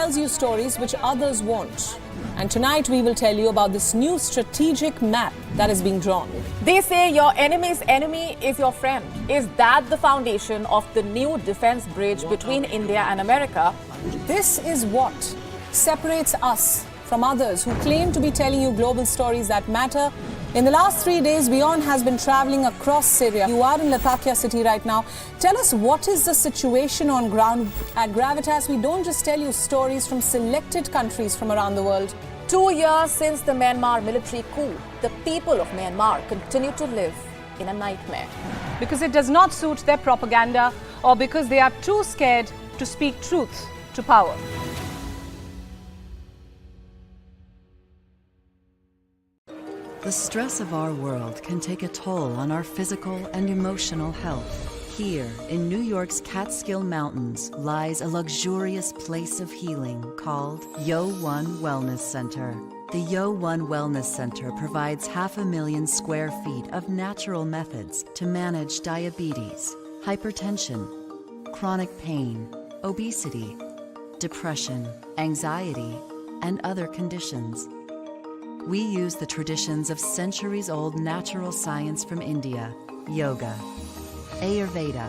tells you stories which others won't. And tonight we will tell you about this new strategic map that is being drawn. They say your enemy's enemy is your friend. Is that the foundation of the new defense bridge between India and America? This is what separates us from others who claim to be telling you global stories that matter. In the last 3 days, WION has been traveling across Syria. You are in Latakia city right now. Tell us, what is the situation on ground at Gravitas? We don't just tell you stories from selected countries from around the world. 2 years since the Myanmar military coup, the people of Myanmar continue to live in a nightmare. Because it does not suit their propaganda, or because they are too scared to speak truth to power. The stress of our world can take a toll on our physical and emotional health. Here, in New York's Catskill Mountains, lies a luxurious place of healing called WION Wellness Center. The WION Wellness Center provides 500,000 square feet of natural methods to manage diabetes, hypertension, chronic pain, obesity, depression, anxiety, and other conditions. We use the traditions of centuries-old natural science from India, yoga, Ayurveda.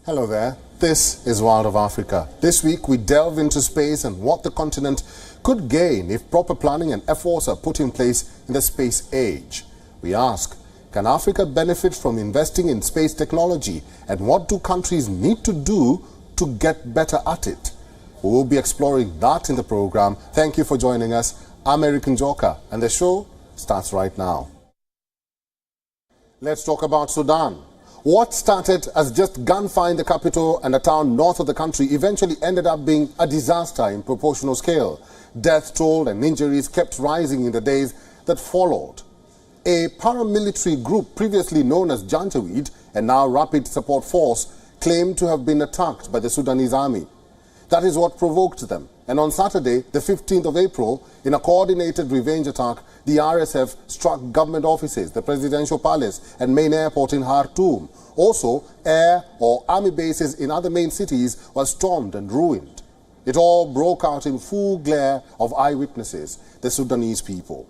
Hello there, this is World of Africa. This week we delve into space and what the continent could gain if proper planning and efforts are put in place in the space age. We ask, can Africa benefit from investing in space technology, and what do countries need to do to get better at it? We will be exploring that in the program. Thank you for joining us. I'm Erik Njoka, and the show starts right now. Let's talk about Sudan. What started as just gunfire in the capital and a town north of the country eventually ended up being a disaster in proportional scale. Death toll and injuries kept rising in the days that followed. A paramilitary group previously known as Janjaweed and now Rapid Support Force claimed to have been attacked by the Sudanese army. That is what provoked them. And on Saturday, the 15th of April, in a coordinated revenge attack, the RSF struck government offices, the presidential palace and main airport in Khartoum. Also, air or army bases in other main cities were stormed and ruined. It all broke out in full glare of eyewitnesses, the Sudanese people.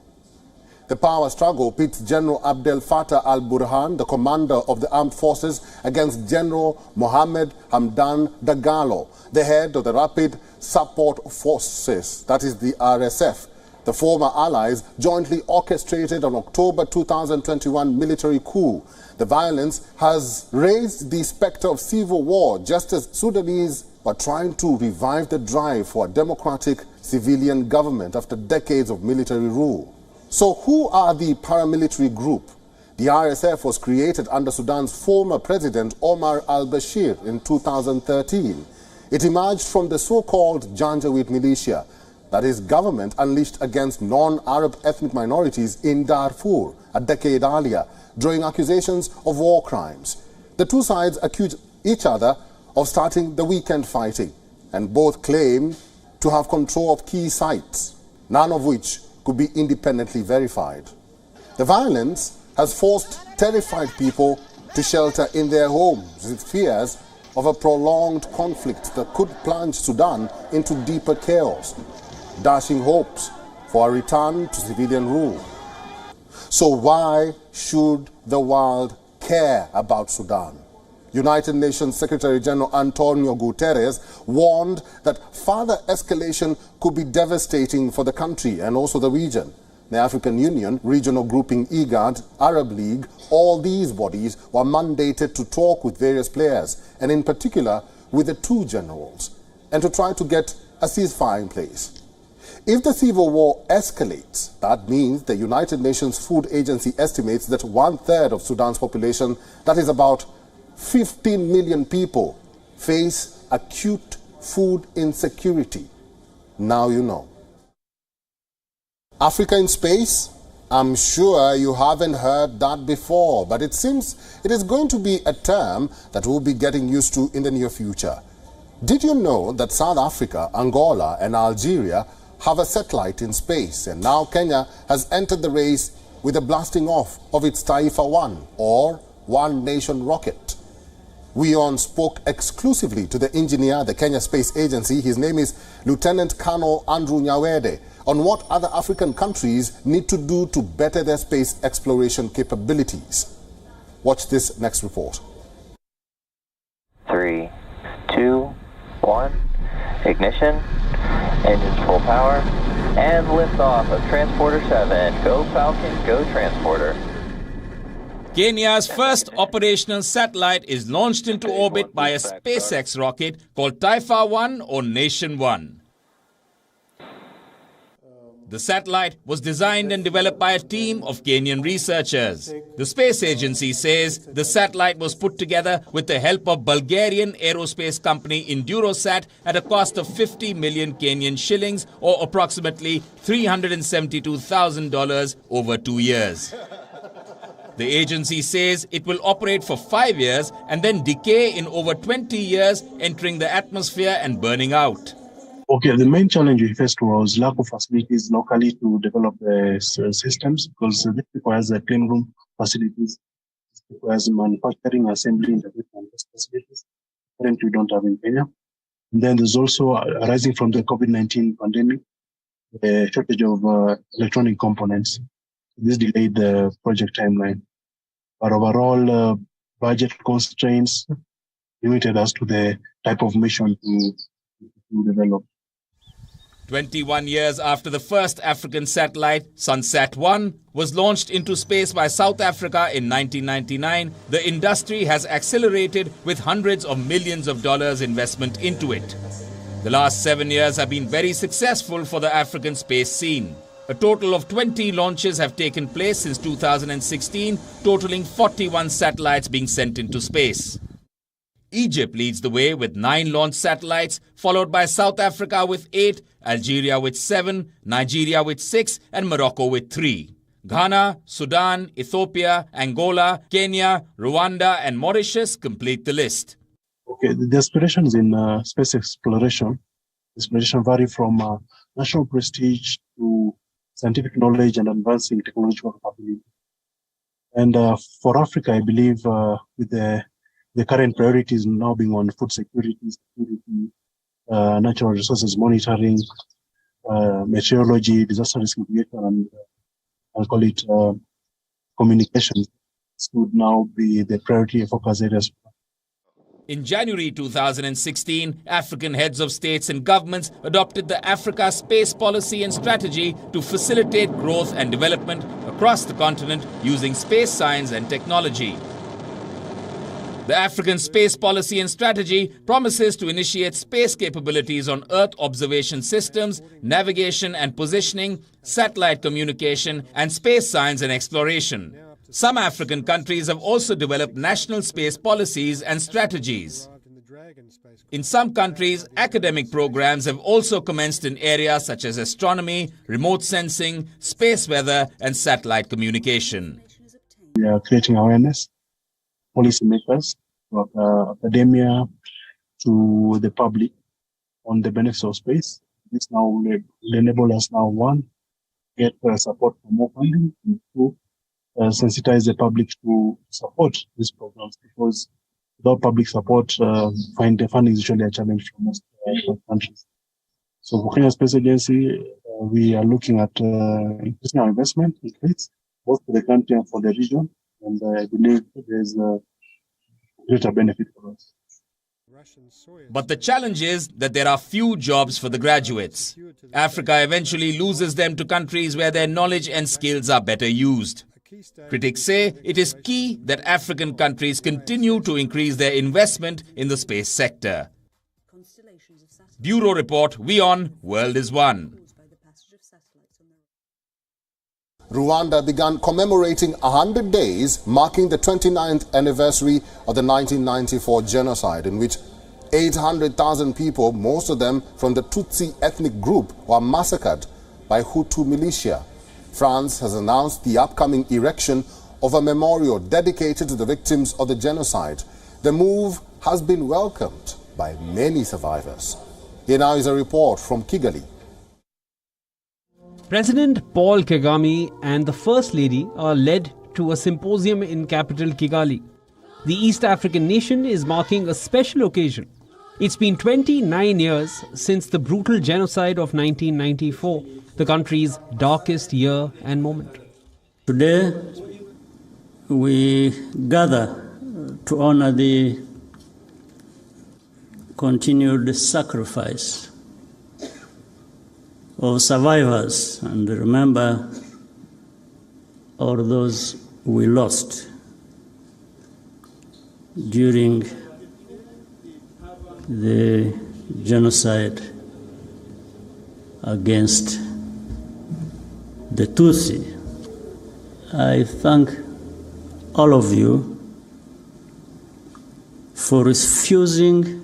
The power struggle pits General Abdel Fattah al-Burhan, the commander of the armed forces, against General Mohammed Hamdan Dagalo, the head of the Rapid Support Forces, that is the RSF. The former allies jointly orchestrated an October 2021 military coup. The violence has raised the specter of civil war, just as Sudanese were trying to revive the drive for a democratic civilian government after decades of military rule. So who are the paramilitary group? The RSF was created under Sudan's former president Omar al-Bashir in 2013. It emerged from the so-called Janjaweed militia, that is, government unleashed against non-Arab ethnic minorities in Darfur a decade earlier, drawing accusations of war crimes. The two sides accused each other of starting the weekend fighting, and both claim to have control of key sites, none of which could be independently verified. The violence has forced terrified people to shelter in their homes with fears of a prolonged conflict that could plunge Sudan into deeper chaos, dashing hopes for a return to civilian rule. So why should the world care about Sudan? United Nations Secretary General Antonio Guterres warned that further escalation could be devastating for the country and also the region. The African Union, regional grouping IGAD, Arab League, all these bodies were mandated to talk with various players, and in particular with the two generals, and to try to get a ceasefire in place. If the civil war escalates, that means the United Nations Food Agency estimates that 1/3 of Sudan's population, that is about 15 million people, face acute food insecurity. Now you know. Africa in space? I'm sure you haven't heard that before, but it seems it is going to be a term that we'll be getting used to in the near future. Did you know that South Africa, Angola, and Algeria have a satellite in space, and now Kenya has entered the race with the blasting off of its Taifa 1, or One Nation rocket? WION spoke exclusively to the engineer at the Kenya Space Agency. His name is Lieutenant Colonel Andrew Nyawede, on what other African countries need to do to better their space exploration capabilities. Watch this next report. 3, 2, 1, ignition, engines full power, and liftoff of Transporter 7. Go Falcon, go Transporter. Kenya's first operational satellite is launched into orbit by a SpaceX rocket called Taifa 1 or Nation 1. The satellite was designed and developed by a team of Kenyan researchers. The space agency says the satellite was put together with the help of Bulgarian aerospace company Indurosat at a cost of 50 million Kenyan shillings, or approximately $372,000 over 2 years. The agency says it will operate for 5 years and then decay in over 20 years, entering the atmosphere and burning out. Okay, the main challenge we faced was lack of facilities locally to develop the systems, because this requires a clean room facilities, it requires manufacturing, assembly, and test facilities. Currently, we don't have in Kenya. And then there's also, arising from the COVID-19 pandemic, the shortage of electronic components. This delayed the project timeline. But overall, budget constraints limited us to the type of mission to develop. 21 years after the first African satellite, Sunsat-1, was launched into space by South Africa in 1999, the industry has accelerated with hundreds of millions of dollars investment into it. The last 7 years have been very successful for the African space scene. A total of 20 launches have taken place since 2016, totaling 41 satellites being sent into space. Egypt leads the way with 9 launched satellites, followed by South Africa with 8, Algeria with 7, Nigeria with 6, and Morocco with 3. Ghana, Sudan, Ethiopia, Angola, Kenya, Rwanda, and Mauritius complete the list. Okay, the aspirations in space exploration vary from national prestige to scientific knowledge and advancing technological capability. And for Africa, I believe with the current priorities now being on food security, natural resources monitoring, meteorology, disaster risk mitigation, and I'll call it communications, would now be the priority focus areas. In January 2016, African heads of states and governments adopted the Africa Space Policy and Strategy to facilitate growth and development across the continent using space science and technology. The African Space Policy and Strategy promises to initiate space capabilities on Earth observation systems, navigation and positioning, satellite communication, and space science and exploration. Some African countries have also developed national space policies and strategies. In some countries, academic programs have also commenced in areas such as astronomy, remote sensing, space weather, and satellite communication. We are creating awareness, policymakers, academia, to the public on the benefits of space. This now will enable us now, one, get support for more funding, and two, sensitize the public to support these programs, because without public support, funding is usually a challenge for most countries. So for Kenya Space Agency, we are looking at increasing our investment in space, both for the country and for the region, and I believe there's a greater benefit for us. But the challenge is that there are few jobs for the graduates. Africa eventually loses them to countries where their knowledge and skills are better used. Critics say it is key that African countries continue to increase their investment in the space sector. Bureau Report, WION, World is One. Rwanda began commemorating 100 days marking the 29th anniversary of the 1994 genocide, in which 800,000 people, most of them from the Tutsi ethnic group, were massacred by Hutu militia. France has announced the upcoming erection of a memorial dedicated to the victims of the genocide. The move has been welcomed by many survivors. Here now is a report from Kigali. President Paul Kagame and the First Lady are led to a symposium in capital Kigali. The East African nation is marking a special occasion. It's been 29 years since the brutal genocide of 1994, the country's darkest year and moment. Today, we gather to honor the continued sacrifice of survivors and remember all those we lost during the genocide against the Tutsi. I thank all of you for refusing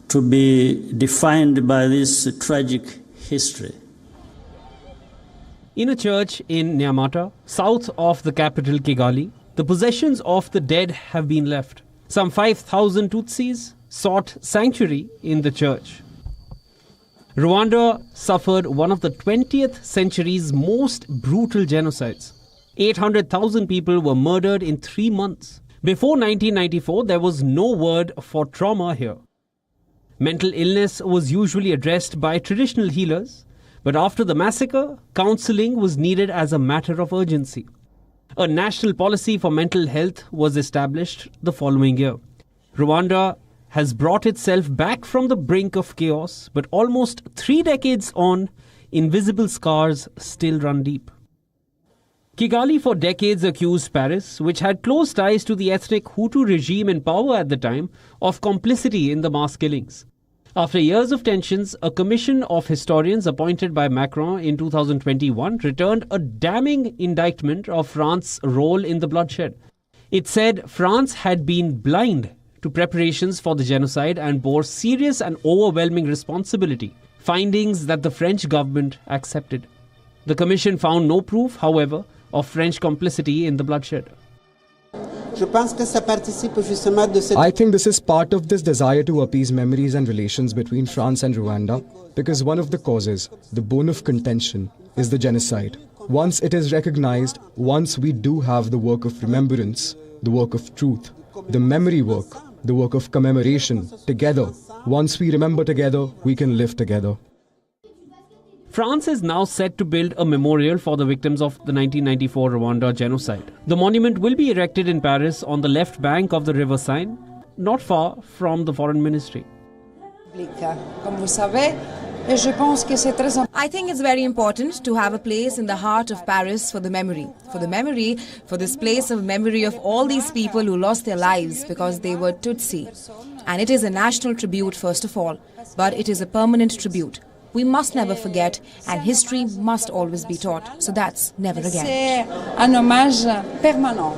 to be defined by this tragic history. In a church in Nyamata, south of the capital Kigali, the possessions of the dead have been left. Some 5,000 Tutsis sought sanctuary in the church. Rwanda suffered one of the 20th century's most brutal genocides. 800,000 people were murdered in 3 months. Before 1994, there was no word for trauma here. Mental illness was usually addressed by traditional healers, but after the massacre, counseling was needed as a matter of urgency. A national policy for mental health was established the following year. Rwanda has brought itself back from the brink of chaos, but almost 3 decades on, invisible scars still run deep. Kigali for decades accused Paris, which had close ties to the ethnic Hutu regime in power at the time, of complicity in the mass killings. After years of tensions, a commission of historians appointed by Macron in 2021 returned a damning indictment of France's role in the bloodshed. It said France had been blind to preparations for the genocide and bore serious and overwhelming responsibility, findings that the French government accepted. The commission found no proof, however, of French complicity in the bloodshed. I think this is part of this desire to appease memories and relations between France and Rwanda, because one of the causes, the bone of contention, is the genocide. Once it is recognized, once we do have the work of remembrance, the work of truth, the memory work, the work of commemoration, together, once we remember together, we can live together. France is now set to build a memorial for the victims of the 1994 Rwanda genocide. The monument will be erected in Paris on the left bank of the River Seine, not far from the Foreign Ministry. I think it's very important to have a place in the heart of Paris for the memory, for this place of memory of all these people who lost their lives because they were Tutsi. And it is a national tribute first of all, but it is a permanent tribute. We must never forget, and history must always be taught. So that's never again. C'est un hommage permanent.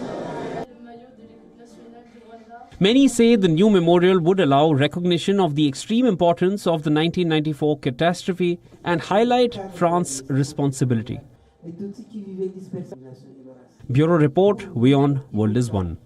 Many say the new memorial would allow recognition of the extreme importance of the 1994 catastrophe and highlight France's responsibility. Bureau Report, WION, World is One.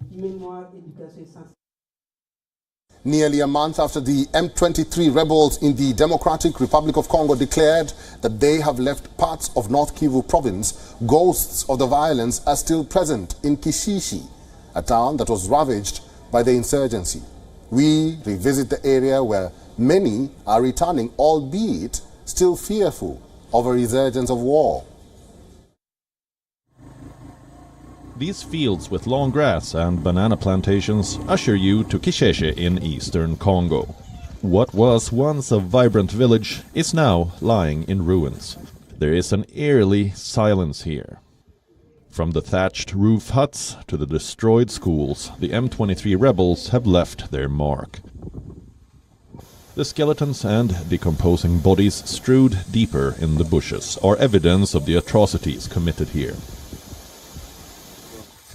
Nearly a month after the M23 rebels in the Democratic Republic of Congo declared that they have left parts of North Kivu province, ghosts of the violence are still present in Kishishi, a town that was ravaged by the insurgency. We revisit the area where many are returning, albeit still fearful of a resurgence of war. These fields with long grass and banana plantations usher you to Kisheshe in eastern Congo. What was once a vibrant village is now lying in ruins. There is an eerie silence here. From the thatched roof huts to the destroyed schools, the M23 rebels have left their mark. The skeletons and decomposing bodies strewed deeper in the bushes are evidence of the atrocities committed here.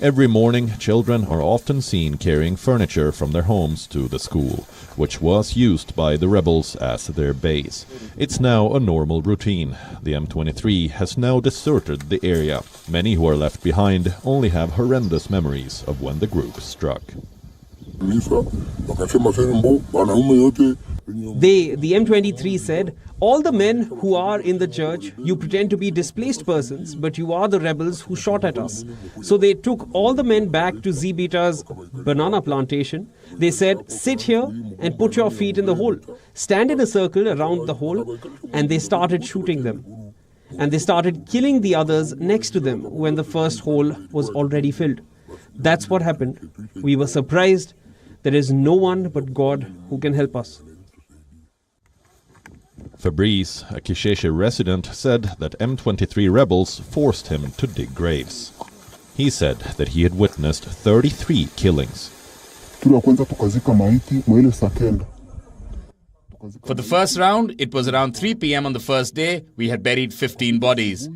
Every morning, children are often seen carrying furniture from their homes to the school, which was used by the rebels as their base. It's now a normal routine. The M23 has now deserted the area. Many who are left behind only have horrendous memories of when the group struck. The M23 said, all the men who are in the church, you pretend to be displaced persons, but you are the rebels who shot at us. So they took all the men back to Zibita's banana plantation. They said, sit here and put your feet in the hole. Stand in a circle around the hole, and they started shooting them. And they started killing the others next to them when the first hole was already filled. That's what happened. We were surprised. There is no one but God who can help us. Fabrice, a Kisheshe resident, said that M23 rebels forced him to dig graves. He said that he had witnessed 33 killings. For the first round, it was around 3 p.m. on the first day. We had buried 15 bodies.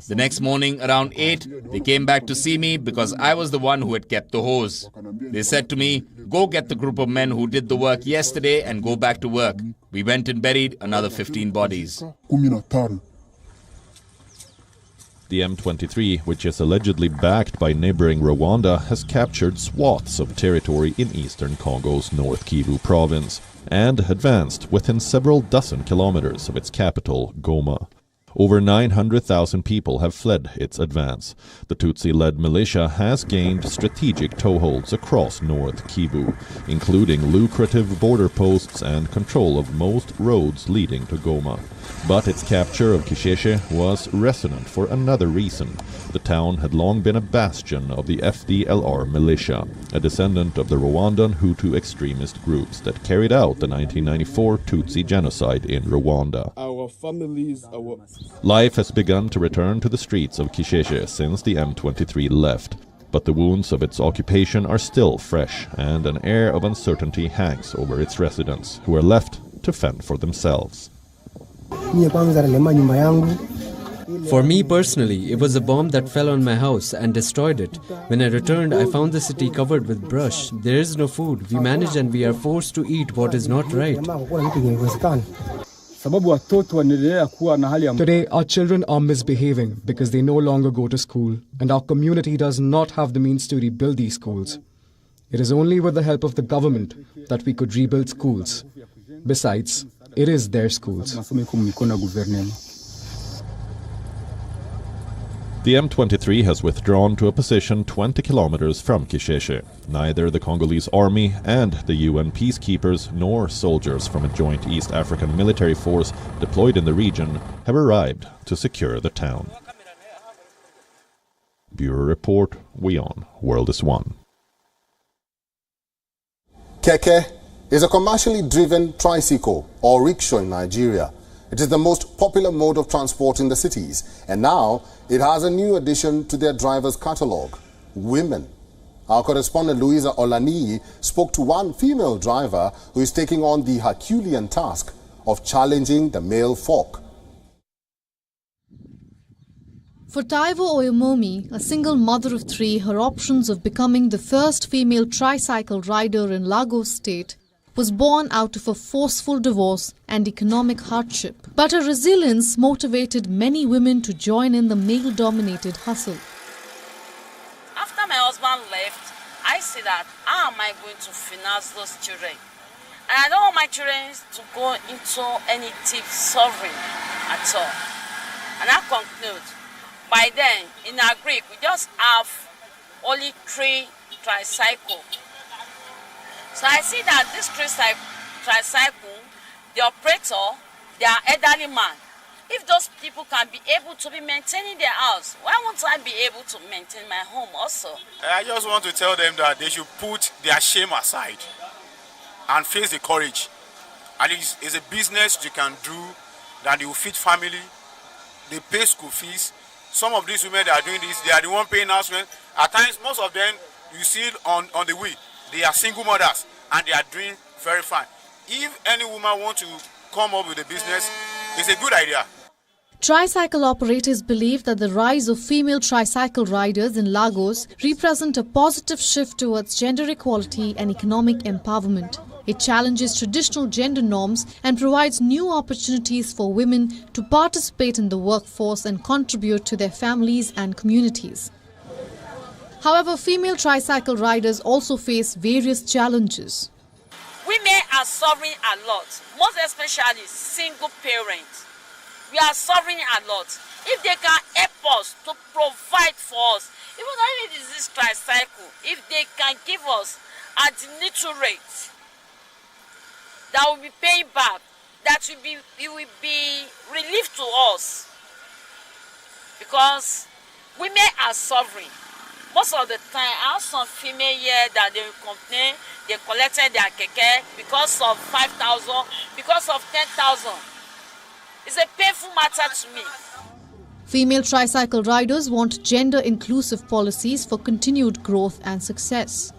The next morning, around 8, they came back to see me because I was the one who had kept the hose. They said to me, go get the group of men who did the work yesterday and go back to work. We went and buried another 15 bodies. The M23, which is allegedly backed by neighboring Rwanda, has captured swaths of territory in eastern Congo's North Kivu province and advanced within several dozen kilometers of its capital, Goma. Over 900,000 people have fled its advance. The Tutsi-led militia has gained strategic toeholds across North Kivu, including lucrative border posts and control of most roads leading to Goma. But its capture of Kisheshe was resonant for another reason. The town had long been a bastion of the FDLR militia, a descendant of the Rwandan Hutu extremist groups that carried out the 1994 Tutsi genocide in Rwanda. Life has begun to return to the streets of Kisheshe since the M23 left, but the wounds of its occupation are still fresh, and an air of uncertainty hangs over its residents, who are left to fend for themselves. For me personally, it was a bomb that fell on my house and destroyed it. When I returned, I found the city covered with brush. There is no food. We manage and we are forced to eat what is not right. Today, our children are misbehaving because they no longer go to school, and our community does not have the means to rebuild these schools. It is only with the help of the government that we could rebuild schools. Besides, it is their schools. The M23 has withdrawn to a position 20 kilometers from Kisheshe. Neither the Congolese army and the UN peacekeepers nor soldiers from a joint East African military force deployed in the region have arrived to secure the town. Bureau Report, WION, World is One. Keke is a commercially driven tricycle or rickshaw in Nigeria. It is the most popular mode of transport in the cities, and now it has a new addition to their drivers' catalogue: women. Our correspondent Louisa Olaniyi spoke to one female driver who is taking on the Herculean task of challenging the male folk. For Taiwo Oyomomi, a single mother of 3, her options of becoming the first female tricycle rider in Lagos State was born out of a forceful divorce and economic hardship. But her resilience motivated many women to join in the male-dominated hustle. After my husband left, I see that how am I going to finance those children? And I don't want my children to go into any thief suffering at all. And I conclude, by then, in our Greek, we just have only 3 tricycles. So I see that this tricycle, the operator, they are elderly man. If those people can be able to be maintaining their house, why won't I be able to maintain my home also? I just want to tell them that they should put their shame aside and face the courage. At least it's a business you can do, that you feed family, they pay school fees. Some of these women that are doing this, they are the one paying house rent. At times, most of them, you see on the way, they are single mothers and they are doing very fine. If any woman wants to come up with a business, it's a good idea. Tricycle operators believe that the rise of female tricycle riders in Lagos represent a positive shift towards gender equality and economic empowerment. It challenges traditional gender norms and provides new opportunities for women to participate in the workforce and contribute to their families and communities. However, female tricycle riders also face various challenges. Women are suffering a lot, most especially single parents. We are suffering a lot. If they can help us to provide for us, even though it is this tricycle, if they can give us a little rate that will be paid back, that it will be relief to us. Because women are suffering. Most of the time, I have some female here that they will complain, they collected their keke because of 5,000, because of 10,000. It's a painful matter to me. Female tricycle riders want gender-inclusive policies for continued growth and success.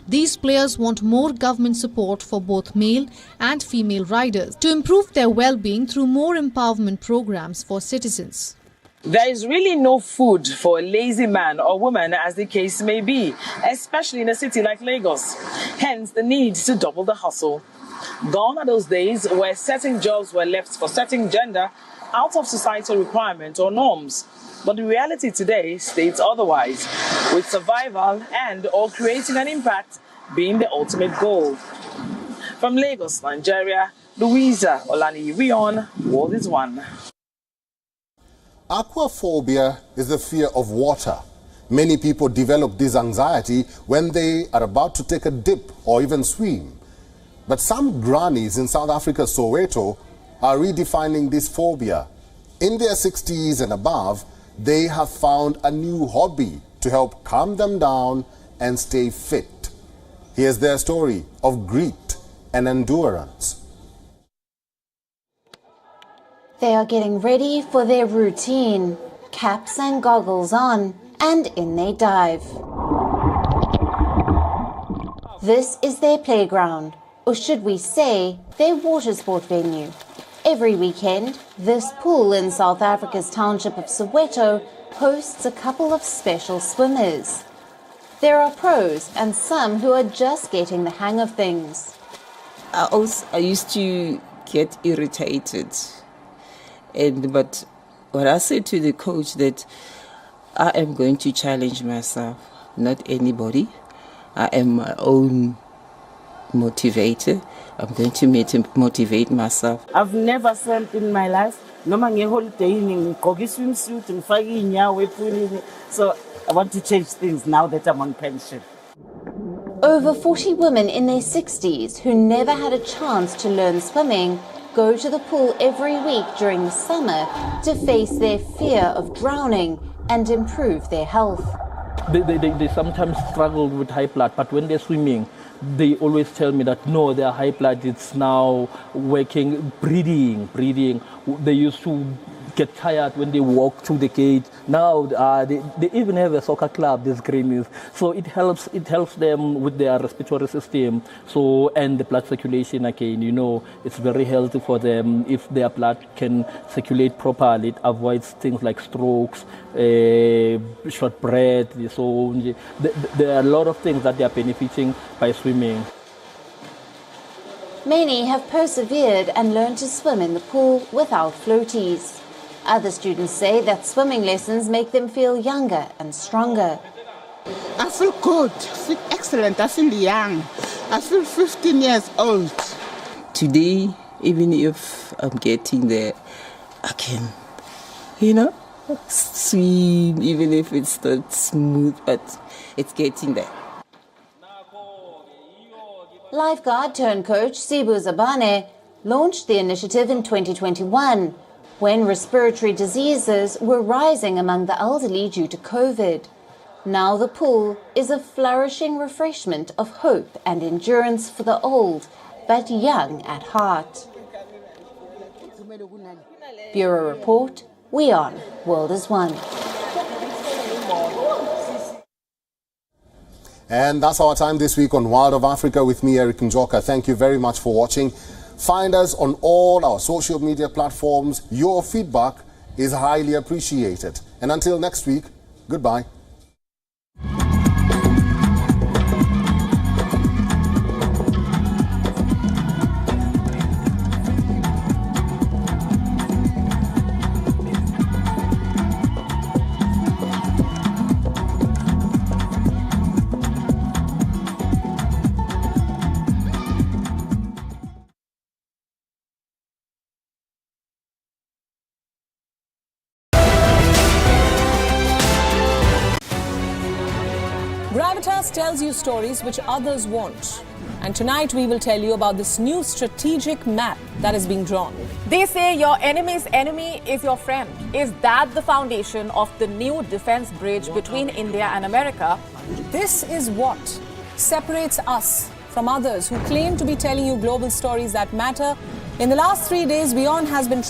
These players want more government support for both male and female riders to improve their well-being through more empowerment programs for citizens. There is really no food for a lazy man or woman, as the case may be, especially in a city like Lagos. Hence the need to double the hustle. Gone are those days where certain jobs were left for certain gender out of societal requirements or norms. But the reality today states otherwise, with survival and or creating an impact being the ultimate goal. From Lagos, Nigeria, Louisa Olani, WION, World is One. Aquaphobia is the fear of water. Many people develop this anxiety when they are about to take a dip or even swim. But some grannies in South Africa's Soweto are redefining this phobia. In their 60s and above, they have found a new hobby to help calm them down and stay fit. Here's their story of grit and endurance. They are getting ready for their routine. Caps and goggles on, and in they dive. This is their playground, or should we say, their water sport venue. Every weekend, this pool in South Africa's township of Soweto hosts a couple of special swimmers. There are pros and some who are just getting the hang of things. I used to get irritated, but what I said to the coach that I am going to challenge myself, not anybody. I am my own motivator. I'm going to motivate myself. I've never swam in my life. So I want to change things now that I'm on pension. Over 40 women in their 60s who never had a chance to learn swimming go to the pool every week during the summer to face their fear of drowning and improve their health. They sometimes struggle with high blood, but when they're swimming, they always tell me that no, their high blood is now working, breathing. They used to get tired when they walk through the gate. Now they even have a soccer club, these Grannies. So it helps them with their respiratory system. So, and the blood circulation again, it's very healthy for them. If their blood can circulate properly, it avoids things like strokes, short breath. So there are a lot of things that they are benefiting by swimming. Many have persevered and learned to swim in the pool without floaties. Other students say that swimming lessons make them feel younger and stronger. I feel good, I feel excellent, I feel young. I feel 15 years old. Today, even if I'm getting there, I can, swim, even if it's not smooth, but it's getting there. Lifeguard turned coach Sibu Zabane launched the initiative in 2021. when respiratory diseases were rising among the elderly due to COVID. Now the pool is a flourishing refreshment of hope and endurance for the old, but young at heart. Bureau Report, WION, World is One. And that's our time this week on Wild of Africa with me, Erik Njoka. Thank you very much for watching. Find us on all our social media platforms. Your feedback is highly appreciated. And until next week, goodbye. Tells you stories which others won't. And tonight we will tell you about this new strategic map that is being drawn. They say your enemy's enemy is your friend. Is that the foundation of the new defense bridge between India and America? This is what separates us from others who claim to be telling you global stories that matter. In the last 3 days, WION has been